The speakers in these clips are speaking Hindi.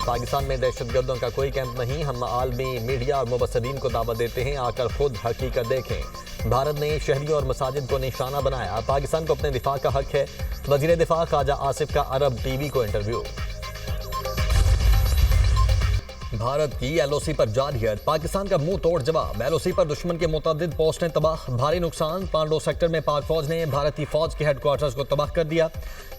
पाकिस्तान में दहशतगर्दों का कोई कैंप नहीं, हम आलमी मीडिया और मुबसरीन को दावत देते हैं, आकर खुद हकीकत देखें। भारत ने शहरियों और मसाजिद को निशाना बनाया, पाकिस्तान को अपने दिफा का हक है। वजीर दिफा ख्वाजा आसिफ का अरब टीवी को इंटरव्यू। भारत की एलओसी पर जारहियत, पाकिस्तान का मुंह तोड़ जवाब। एलओसी पर दुश्मन के मुतअद्दिद पोस्टें तबाह, भारी नुकसान। पांडो सेक्टर में पाक फौज ने भारतीय फौज के हेडक्वार्टर्स को तबाह कर दिया।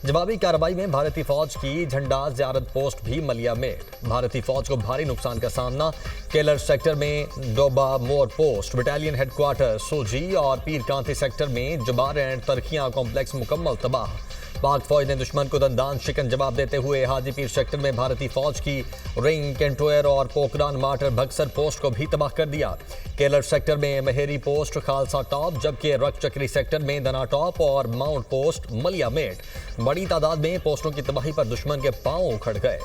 जवाबी कार्रवाई में भारतीय फौज की झंडा ज़ियारत पोस्ट भी मलिया में। भारतीय फौज को भारी नुकसान का सामना। केलर सेक्टर में डोबा मोर पोस्ट, बटालियन हेडक्वार्टर सुलजी और पीर कांति सेक्टर में जबार एंड तरखियां कॉम्प्लेक्स मुकम्मल तबाह। पाक फौज ने दुश्मन को दंदान शिकन जवाब देते हुए हाजीपीर सेक्टर में भारतीय फौज की रिंग, केंटोयर और पोकरान मार्टर बक्सर पोस्ट को भी तबाह कर दिया। केलर सेक्टर में महेरी पोस्ट खालसा टॉप, जबकि रक चक्री सेक्टर में धना टॉप और माउंट पोस्ट मलिया मेट। बड़ी तादाद में पोस्टों की तबाही पर दुश्मन के पांव उखड़ गए।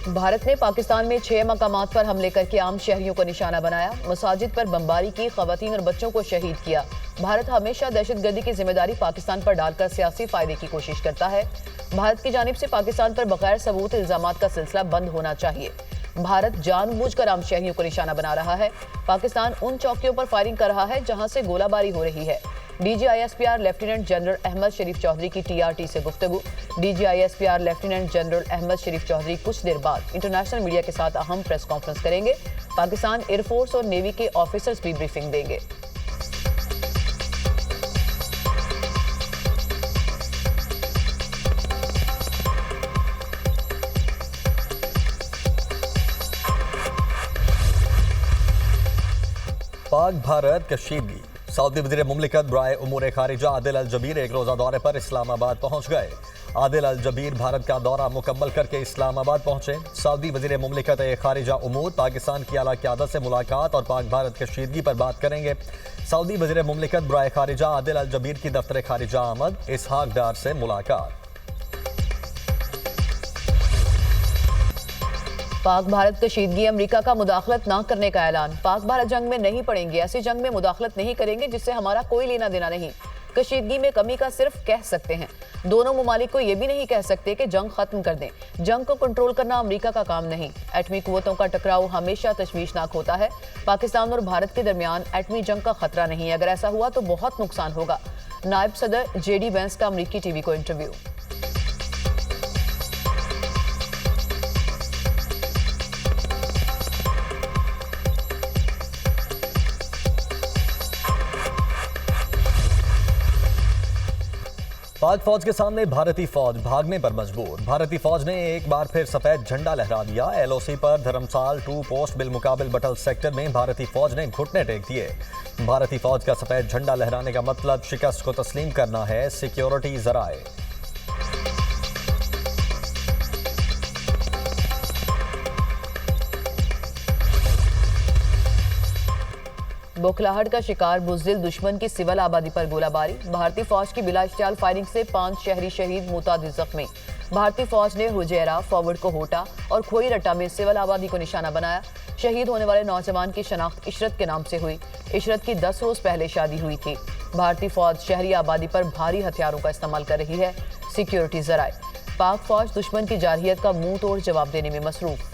भारत ने पाकिस्तान में 6 मकामात पर हमले करके आम शहरियों को निशाना बनाया। मसाजिद पर बमबारी की, खवातीन और बच्चों को शहीद किया। भारत हमेशा दहशतगर्दी की जिम्मेदारी पाकिस्तान पर डालकर सियासी फायदे की कोशिश करता है। भारत की जानिब से पाकिस्तान पर बगैर सबूत इल्जामात का सिलसिला बंद होना चाहिए। भारत जानबूझकर आम शहरियों को निशाना बना रहा है। पाकिस्तान उन चौकियों पर फायरिंग कर रहा है जहां से गोलाबारी हो रही है। DGISPR लेफ्टिनेंट जनरल अहमद शरीफ चौधरी की TRT से गुफ्तगू। DGISPR लेफ्टिनेंट जनरल अहमद शरीफ चौधरी कुछ देर बाद इंटरनेशनल मीडिया के साथ अहम प्रेस कॉन्फ्रेंस करेंगे। पाकिस्तान एयरफोर्स और नेवी के ऑफिसर्स भी ब्रीफिंग देंगे। पाक भारत कशीदगी। सऊदी वज़ीर मुमलिकत बराए उमूर खारिजा आदिल अल जबीर एक रोज़ा दौरे पर इस्लामाबाद पहुंच गए। आदिल अल जबीर भारत का दौरा मुकम्मल करके इस्लामाबाद पहुंचे। सऊदी वज़ीर मुमलिकत खारिजा उमूर पाकिस्तान की आला क़यादत से मुलाकात और पाक भारत कशीदगी पर बात करेंगे। सऊदी वज़ीर मुमलिकत बराए खारिजा आदिल अल जबीर की दफ्तर खारिजा आमद, इसहाक डार से मुलाकात। पाक भारत कशीदगी, अमेरिका का मुदाखलत ना करने का ऐलान। पाक भारत जंग में नहीं पड़ेंगे, ऐसी जंग में मुदाखलत नहीं करेंगे जिससे हमारा कोई लेना देना नहीं। कशीदगी में कमी का सिर्फ कह सकते हैं। दोनों ममालिक को यह भी नहीं कह सकते कि जंग खत्म कर दें। जंग को कंट्रोल करना अमेरिका का काम नहीं। एटमी कुव्वतों का टकराव हमेशा तशवीशनाक होता है। पाकिस्तान और भारत के दरमियान एटमी जंग का खतरा नहीं। अगर ऐसा हुआ तो बहुत नुकसान होगा। नायब सदर JD वेंस का अमेरिकी TV को इंटरव्यू। पाक फौज के सामने भारतीय फौज भागने पर मजबूर। भारतीय फौज ने एक बार फिर सफेद झंडा लहरा दिया। LOC पर धर्मसाल 2 पोस्ट बिलमुकाबिल बटल सेक्टर में भारतीय फौज ने घुटने टेक दिए। भारतीय फौज का सफेद झंडा लहराने का मतलब शिकस्त को तस्लीम करना है। सिक्योरिटी जराए। बौखलाहट का शिकार बुज़दिल दुश्मन की सिविल आबादी पर गोलाबारी। भारतीय फौज की बिला इश्तियाल फायरिंग से 5 शहरी शहीद, मुतादिद जख्मी। भारतीय फौज ने हुजैरा, फॉरवर्ड को होटा और खोई रट्टा में सिविल आबादी को निशाना बनाया। शहीद होने वाले नौजवान की शनाख्त इशरत के नाम से हुई। इशरत की 10 रोज पहले शादी हुई थी। भारतीय फौज शहरी आबादी पर भारी हथियारों का इस्तेमाल कर रही है। सिक्योरिटी जराए। पाक फौज दुश्मन की जारहियत का मुंह तोड़ जवाब देने में मसरूफ।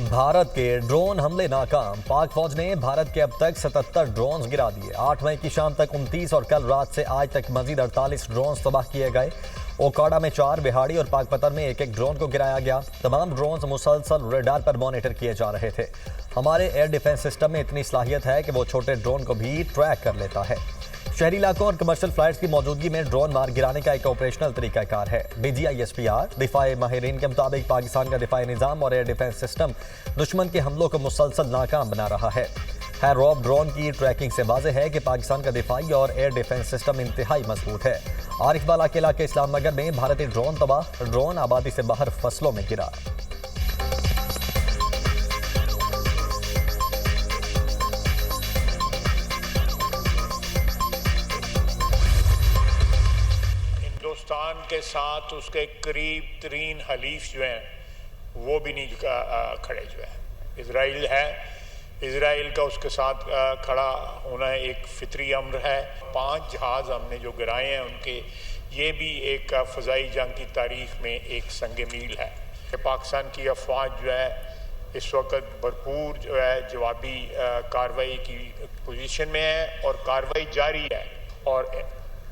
भारत के ड्रोन हमले नाकाम। पाक फौज ने भारत के अब तक 77 ड्रोन गिरा दिए। 8 मई की शाम तक 29 और कल रात से आज तक मजीद 48 ड्रोन तबाह किए गए। ओकाड़ा में 4, बिहाड़ी और पाकपतर में 1-1 ड्रोन को गिराया गया। तमाम ड्रोन मुसलसल रेडार पर मॉनिटर किए जा रहे थे। हमारे एयर डिफेंस सिस्टम में इतनी सलाहियत है कि वो छोटे ड्रोन को भी ट्रैक कर लेता है। शहरी इलाकों और कमर्शियल फ्लाइट्स की मौजूदगी में ड्रोन मार गिराने का एक ऑपरेशनल तरीकाकार है। DGISPR दिफाई माहिरीन के मुताबिक पाकिस्तान का दिफाई निज़ाम और एयर डिफेंस सिस्टम दुश्मन के हमलों को मुसलसल नाकाम बना रहा है। रॉब ड्रोन की ट्रैकिंग से वाज़ेह है कि पाकिस्तान का दिफाई और एयर डिफेंस सिस्टम इंतहाई मजबूत है। आरिफ वाला के इलाके इस्लाम नगर में भारतीय ड्रोन तबाह, ड्रोन आबादी से बाहर फसलों में गिरा। ईरान के साथ उसके करीब तरीन हलीफ जो हैं वो भी नहीं खड़े जो है। इजराइल है, इजराइल का उसके साथ खड़ा होना एक फितरी अम्र है। 5 जहाज़ हमने जो गिराए हैं उनके, ये भी एक फ़ज़ाई जंग की तारीख़ में एक संग मील है। पाकिस्तान की अफवाज जो है इस वक्त भरपूर जो है जवाबी कार्रवाई की पोजीशन में है और कार्रवाई जारी है। और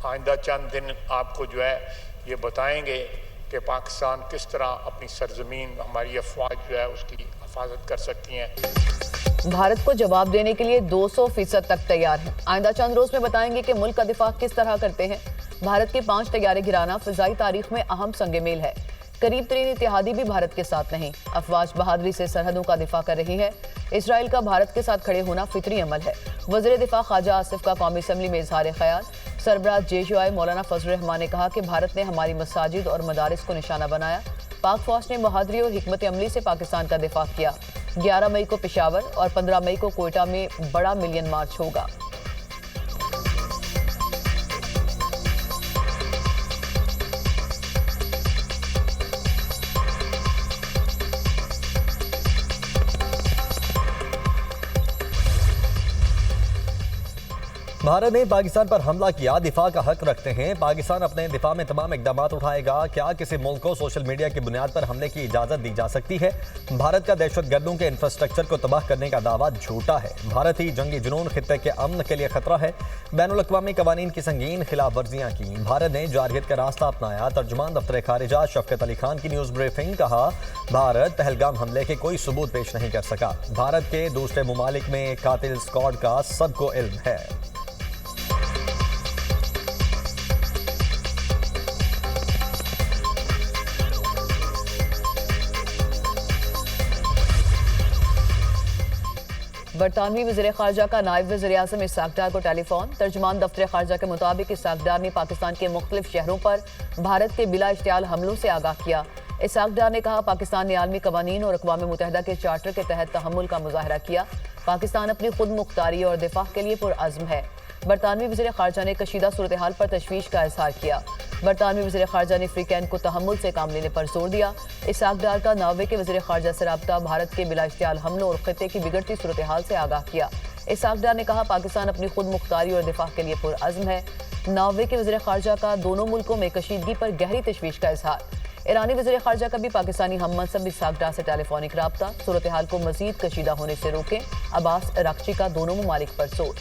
आइंदा चंद दिन आपको जो है ये बताएंगे कि पाकिस्तान किस तरह अपनी सरजमीन, हमारी अफवाज जो है उसकी हिफाजत कर सकती हैं। भारत को जवाब देने के लिए 200% तक तैयार है। आइंदा चंद रोज में बताएंगे कि मुल्क का दिफा किस तरह करते हैं। भारत के 5 तैयारे गिराना फिजाई तारीख में अहम संग-ए-मेल है। करीब तरीन इत्तेहादी भी भारत के साथ नहीं। अफवाज बहादुरी से सरहदों का दिफा कर रही है। इसराइल का भारत के साथ खड़े होना फितरी अमल है। वज़ीर दिफा ख्वाजा आसिफ का कौमी असम्बली में इजहार ख्याल। सरबराह JUI मौलाना फजल रहमान ने कहा कि भारत ने हमारी मसाजिद और मदारिस को निशाना बनाया। पाक फौज ने बहादुरी और हिकमत अमली से पाकिस्तान का दिफा किया। 11 मई को पेशावर और 15 मई को कोयटा में बड़ा मिलियन मार्च होगा। भारत ने पाकिस्तान पर हमला किया, दिफा का हक रखते हैं। पाकिस्तान अपने दिफा में तमाम इकदाम उठाएगा। क्या किसी मुल्क को सोशल मीडिया की बुनियाद पर हमले की इजाजत दी जा सकती है? भारत का दहशतगर्दों के इंफ्रास्ट्रक्चर को तबाह करने का दावा झूठा है। भारतीय जंगी जुनून खित्ते के अमन के लिए खतरा है। बैनुल-अक़वामी कवानीन की संगीन खिलाफ वर्जियां की। भारत ने जारहियत का रास्ता अपनाया। तर्जुमान दफ्तर खारिजा शफकत अली खान की न्यूज ब्रीफिंग। कहा, भारत पहलगाम हमले के कोई सबूत पेश नहीं कर सका। भारत के दूसरे ममालिक में कातिल स्क्वाड का सबको इल्म है। बरतानवी वज़ीर ख़ारजा का नायब वज़ीर-ए-आज़म इसहाक़ डार को टेलीफोन। तर्जुमान दफ्तर ख़ारजा के मुताबिक इसहाक़ डार ने पाकिस्तान के मुख्तलिफ शहरों पर भारत के बिला इश्तियाल हमलों से आगाह किया। इसहाक़ डार ने कहा, पाकिस्तान ने आलमी कवानीन और अक़वाम मुत्तहिदा के चार्टर के तहत तहम्मुल का मुज़ाहरा किया। पाकिस्तान अपनी खुद मुख्तारी और दिफा के लिए पुरअज़्म है। बरतानवी वज़ीर ख़ारजा ने कशीदा सूरत हाल पर तशवीश का इज़हार किया। बरतानवी वज़ीर ख़ारजा ने फ्रीकैन को तहम्मुल से काम लेने पर जोर दिया। इसहाक़ डार का नॉर्वे के वज़ीर ख़ारजा से राब्ता, भारत के बिला इश्तियाल हमलों और खित्ते की बिगड़ती सूरत हाल से आगाह किया। इसहाक़ डार ने कहा, पाकिस्तान अपनी खुद मुख्तारी और दिफा के लिए पुरअज़्म है। नॉर्वे के वज़ीर ख़ारजा का दोनों मुल्कों में कशीदगी पर गहरी तशवीश का इज़हार। ईरानी वज़ीर ख़ारजा का भी पाकिस्तानी हम मनसब इसहाक़ डार से टेलीफोनिक राब्ता। सूरत हाल को मज़ीद कशीदा होने से रोकें। अब्बास अराग़ची का दोनों ममालिक पर जोर।